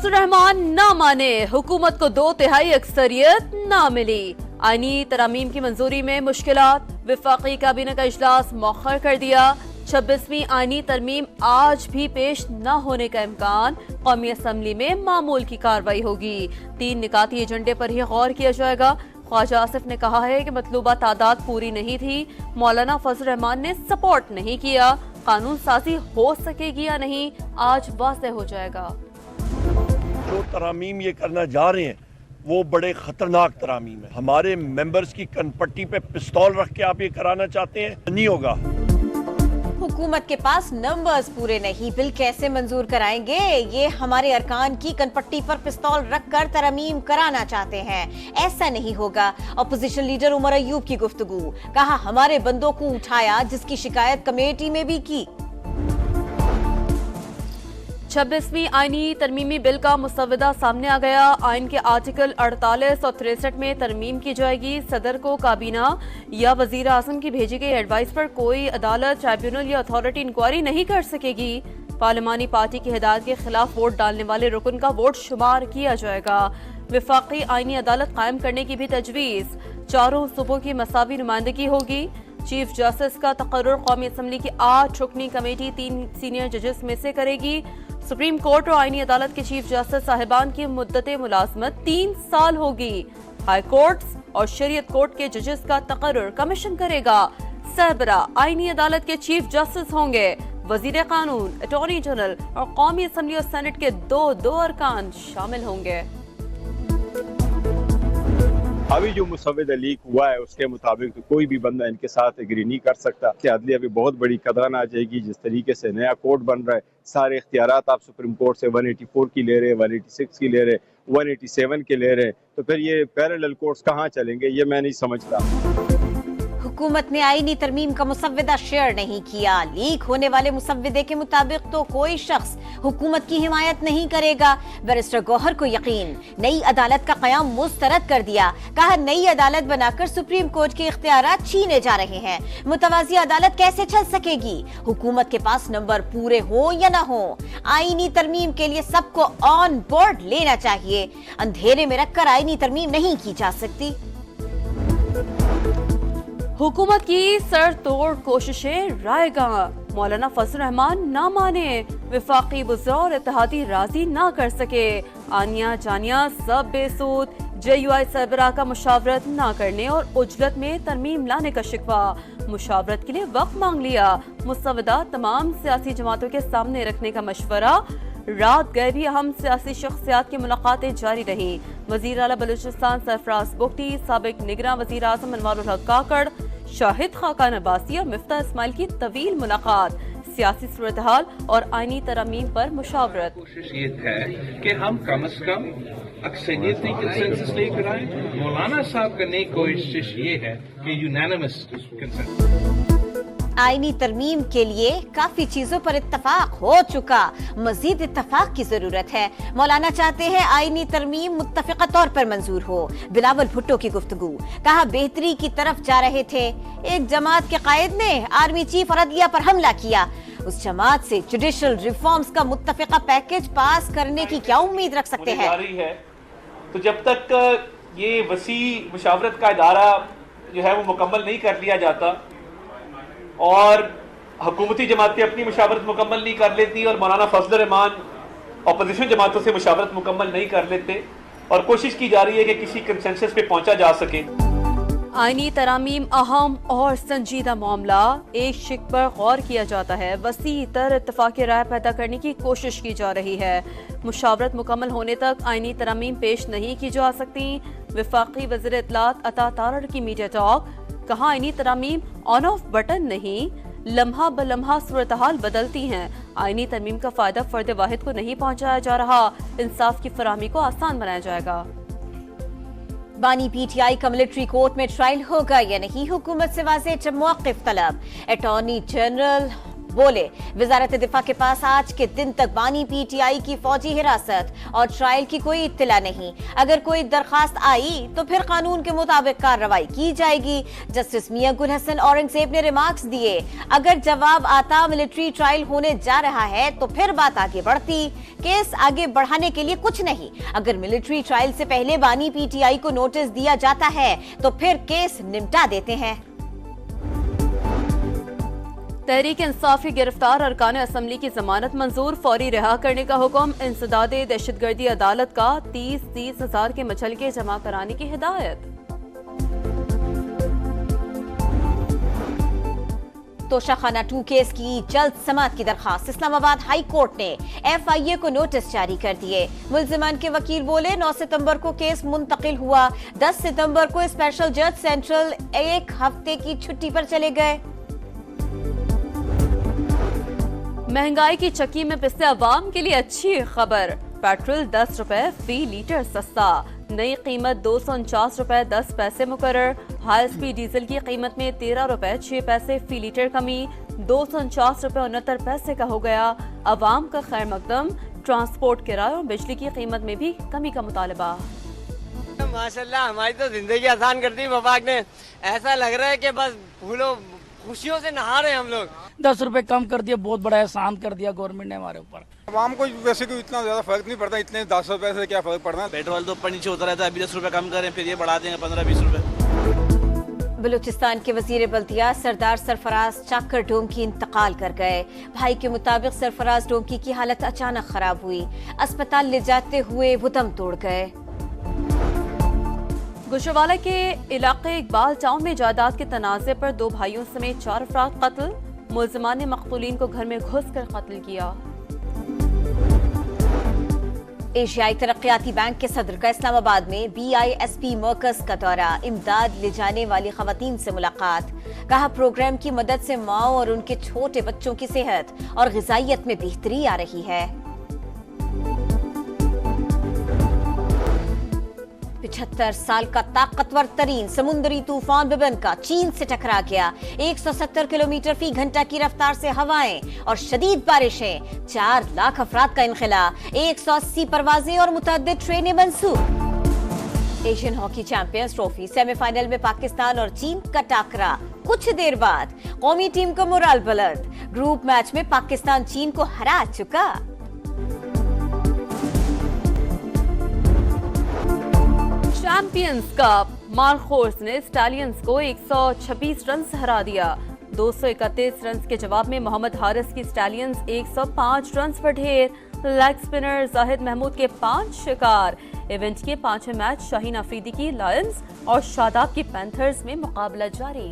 फजल रहमान ना माने, हुकूमत को 2/3 अक्सरियत ना मिली। आईनी तरामीम की मंजूरी में मुश्किलात, वफाकी काबीना का इजलास मौखर कर दिया। 26वीं आईनी तरमीम आज भी पेश न होने का इम्कान, कौमी असम्बली में मामूल की कार्रवाई होगी। 3 निकाती एजेंडे पर ही गौर किया जाएगा। ख्वाजा आसिफ ने कहा है कि मतलूबा तादाद पूरी नहीं थी, मौलाना फजल रहमान ने सपोर्ट नहीं किया। कानून साजी हो सकेगी या नहीं, आज वाज़ेह हो जाएगा। जो तरामीम ये करना जा रहे हैं वो बड़े खतरनाक तरामीम है। हमारे मेंबर्स की कनपट्टी पे पिस्तौल रख के आप ये कराना चाहते हैं, नहीं होगा। हुकूमत के पास नंबर्स पूरे नहीं, बिल कैसे मंजूर कराएंगे? ये हमारे अरकान की कनपट्टी पर पिस्तौल रखकर तरमीम कराना चाहते हैं, ऐसा नहीं होगा। अपोजिशन लीडर उमर अयूब की गुफ्तगू, कहा हमारे बंदों को उठाया जिसकी शिकायत कमेटी में भी की। 26वीं आईनी तरमीमी बिल का मुसव्वदा सामने आ गया। आइन के आर्टिकल 48 और 63 में तरमीम की जाएगी। सदर को काबीना या वजीर आजम की भेजी गई एडवाइस पर कोई अदालत, ट्राइब्यूनल या अथॉरिटी इंक्वायरी नहीं कर सकेगी। पार्लिमानी पार्टी की हिदायत के खिलाफ वोट डालने वाले रुकन का वोट शुमार किया जाएगा। वफाकी आईनी अदालत कायम करने की भी तजवीज़, 4 सूबों की मसावी नुमाइंदगी होगी। चीफ जस्टिस का तकर्रुर कौमी असम्बली की 8 रुकनी कमेटी 3 सीनियर जजेस में से करेगी। सुप्रीम कोर्ट और आईनी अदालत के चीफ जस्टिस साहिबान की मुद्दत मुलाजमत 3 साल होगी। हाई कोर्ट और शरीयत कोर्ट के जजेस का तकर्रुर कमीशन करेगा। सरबरा आईनी अदालत के चीफ जस्टिस होंगे। वजीर कानून, अटॉर्नी जनरल और कौमी असम्बली और सेनेट के 2 अरकान शामिल होंगे। अभी जो मुसव्वदा लीक हुआ है उसके मुताबिक तो कोई भी बंदा इनके साथ एग्री नहीं कर सकता कि अदलिया भी बहुत बड़ी कदरान आ जाएगी। जिस तरीके से नया कोर्ट बन रहा है, सारे इख्तियारात आप सुप्रीम कोर्ट से 184 की ले रहे हैं, 186 की ले रहे हैं, 187 के ले रहे हैं, तो फिर ये पैरेलल कोर्ट्स कहाँ चलेंगे, ये मैं नहीं समझता। हुकूमत ने आईनी तरमीम का मुसव्वदा शेयर नहीं किया। लीक होने वाले मुसव्वदे के मुताबिक तो कोई शख्स हुकूमत की हिमायत नहीं करेगा। बैरिस्टर गौहर को यकीन, नई अदालत का कयाम मुस्तरद कर दिया। कहा नई अदालत बनाकर सुप्रीम कोर्ट के इख्तियारात छीने जा रहे हैं। मुतवाज़ी अदालत कैसे चल सकेगी? हुकूमत के पास नंबर पूरे हो या ना हो, आईनी तरमीम के लिए सबको ऑन बोर्ड लेना चाहिए। अंधेरे में रखकर आईनी तरमीम नहीं की जा सकती। हुकूमत की सर तोड़ कोशिशें रायगां, मौलाना फजल रहमान ना माने, वफाकी बुज़रा और इत्तेहादी राजी ना कर सके। आनिया जानिया सब बेसूद, JUI सरबराह का मुशावरत ना करने और उजलत में तरमीम लाने का शिकवा। मुशावरत के लिए वक्त मांग लिया। मुसव्वदा तमाम सियासी जमातों के सामने रखने का मशवरा। रात गए भी अहम सियासी शख्सियात की मुलाकातें जारी रही। वजीर आला बलूचिस्तान सरफराज बुगटी, साबिक निगरां वजीर आज़म अनवारुल हक काकड़, शाहिद खाकान अब्बासी और मिफ्ता इस्माइल की तवील मुलाकात। सियासी सूरत हाल और आईनी तरमीम पर मुशावरत। कोशिश ये है कि हम कम से कम अक्सरियती कंसेंसस लेकर आए। मौलाना साहब का नई कोशिश ये है कि यूनानिमस कंसेंसस। आईनी तरमीम के लिए काफी चीजों पर इत्तफाक हो चुका, मजीद इत्तफाक की जरूरत है। मौलाना चाहते हैं आईनी तरमीम मुत्तफिका तौर पर मंजूर हो। बिलावल भुट्टो की गुफ्तगू, कहा बेहतरी की तरफ जा रहे थे, एक जमात के कायद ने आर्मी चीफ और अदलिया पर हमला किया। उस जमात से जुडिशल रिफॉर्म्स का मुत्तफिका पैकेज पास करने की क्या उम्मीद रख सकते हैं? तो जब तक ये वसी मुशावरत का इदारा जो है वो मुकम्मल नहीं कर लिया जाता और हुकूमती जमातें अपनी मुशावरत मुकम्मल नहीं कर लेती और मौलाना फजल रहमान अपोजिशन जमातों से मुशावरत मुकम्मल नहीं कर लेते और कोशिश की जा रही है कि किसी कंसेंसस पे पहुंचा जा सके। आईनी तरामीम अहम और संजीदा मामला, एक शिक पर गौर किया जाता है। वसी तर इत्तफाक़ी राय पैदा करने की कोशिश की जा रही है। मुशावरत मुकम्मल होने तक आईनी तरामीम पेश नहीं की जा सकती। वफाकी वज़ीर इत्तलात अता तारड़ की मीडिया टॉक, कहा आईनी तरामीम ऑन ऑफ बटन नहीं, लम्हा ब लम्हा सूरत हाल बदलती हैं। आईनी तरमीम का फायदा फर्द वाहिद को नहीं पहुंचाया जा रहा, इंसाफ की फराहमी को आसान बनाया जाएगा। बानी PTI का मिलिट्री कोर्ट में ट्रायल होगा या नहीं, हुकूमत से वाज़ेह मौक़िफ़ तलब। अटॉर्नी जनरल बोले वजारत दिफा के पास आज के दिन तक बानी पीटीआई की फौजी हिरासत और ट्रायल की कोई इत्तला नहीं। अगर कोई दरखास्त आई तो फिर कानून के मुताबिक कार्रवाई की जाएगी। जस्टिस मियां गुल हसन औरंगजेब ने रिमार्क्स दिए, अगर जवाब आता मिलिट्री ट्रायल होने जा रहा है तो फिर बात आगे बढ़ती। केस आगे बढ़ाने के लिए कुछ नहीं, अगर मिलिट्री ट्रायल से पहले बानी पीटीआई को नोटिस दिया जाता है तो फिर केस निपटा देते हैं। तहरीक इंसाफ की गिरफ्तार अरकान असम्बली की जमानत मंजूर, फौरी रिहा करने का हुक्म। इंसदादे दहशतगर्दी अदालत का 30 हजार के मचलके जमा कराने की हिदायत। तोशाखाना 2 केस की जल्द समाअत की दरखास्त। इस्लामाबाद हाई कोर्ट ने FIA को नोटिस जारी कर दिए। मुल्जिमान के वकील बोले 9 सितंबर को केस मुंतकिल हुआ, 10 सितंबर को स्पेशल जज सेंट्रल 1 हफ्ते की छुट्टी पर चले गए। महंगाई की चक्की में पिसते अवाम के लिए अच्छी खबर, पेट्रोल 10 रुपए फी लीटर सस्ता, नई कीमत 249 रुपए 10 पैसे मुकर्रर। हाई स्पीड डीजल की कीमत में 13 रुपए 6 पैसे फी लीटर कमी, 249 रुपए 69 पैसे का हो गया अवाम का खैर मकदम। ट्रांसपोर्ट किराए और बिजली की कीमत में भी कमी का मुतालबा। माशाल्लाह हमारी तो जिंदगी आसान कर दी वफाक ने, ऐसा लग रहा है कि बस फूलों खुशियों से नहा रहे हैं हम लोग। 10 रुपए कम कर दिया, बहुत बड़ा एहसान कर दिया गवर्नमेंट ने हमारे ऊपर। आवाम को वैसे कोई इतना ज्यादा फर्क नहीं पड़ता, इतने 10 रुपए से क्या फर्क पड़ना। पेट्रोल तो ऊपर नीचे होता रहता है, अभी 10 रुपए कम करें फिर ये बढ़ा देंगे 15-20 रुपए। बलूचिस्तान के वजीर बल्दिया सरदार सरफराज चाकर डोमकी इंतकाल कर गए। भाई के मुताबिक सरफराज डोमकी की हालत अचानक खराब हुई, अस्पताल ले जाते हुए वो दम तोड़ गए। गुजरावाला के इलाके इकबाल टाउन में जायदाद के तनाज़े पर 2 भाइयों समेत 4 अफराद कत्ल, मुल्जिमान ने मकतूलीन को घर में घुस कर कत्ल किया। एशियाई तरक्याती बैंक के सदर का इस्लामाबाद में BISP मरकज का दौरा, इमदाद ले जाने वाली खवातीन से मुलाकात। कहा प्रोग्राम की मदद से माओ और उनके छोटे बच्चों की सेहत और ग़िज़ाइयत में बेहतरी आ रही है। 75 साल का ताकतवर तरीन समुद्री तूफान बिबनका चीन से टकरा गया। 170 किलोमीटर फी घंटा की रफ्तार से हवाएं और शदीद बारिशें, 4 लाख अफराद का इनखला, 180 परवाजें और मुतअद्दिद ट्रेनें मंसूब। Asian hockey champions trophy semifinal में पाकिस्तान और चीन का टाकरा। कुछ देर बाद कौमी टीम का मोराल बुलंद, ग्रुप मैच में पाकिस्तान चीन को हरा चुका। चैंपियंस कप, मार्कोस ने स्टैलियंस को 126 रन से हरा दिया। 231 रन के जवाब में मोहम्मद हारिस की स्टैलियंस 105 रन पर ढेर। लेग स्पिनर जाहिद महमूद के 5 शिकार। इवेंट के 5वें मैच शाहीन अफरीदी की लायंस और शादाब की पैंथर्स में मुकाबला जारी।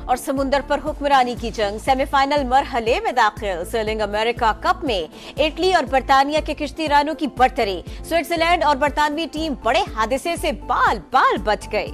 और समुंदर पर हुक्मरानी की जंग, सेमीफाइनल मरहले में दाखिल। सर्लिंग अमेरिका कप में इटली और बर्तानिया के किश्तीरानों की बरतरी। स्विट्जरलैंड और बरतानवी टीम बड़े हादसे से बाल बाल बच गई।